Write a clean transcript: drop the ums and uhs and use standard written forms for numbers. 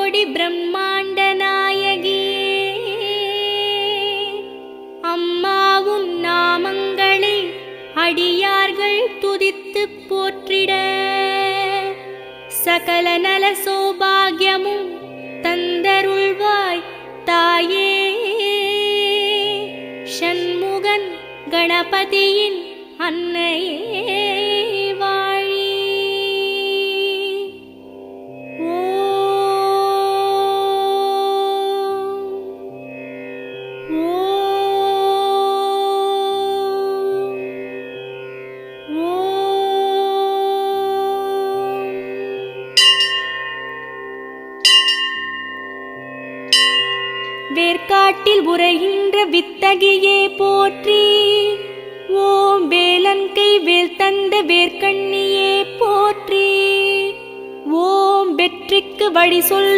கோடி பிரம்மாண்ட நாயகியே, அம்மாவும் நாமங்களை அடியார்கள் துதித்துப் போற்றிட சகல நல சௌபாகியமும் தந்தருள்வாய் தாயே. ஷண்முகன் கணபதியின் அன்னையே வாழி. வேர்க்காட்டில் உரைகின்ற வித்தகியே போற்றி. ஓம் வேலன்கை வேல் தந்த வேர்க்கண்ணியே போற்றி. ஓம் வெற்றிக்கு வழி சொல்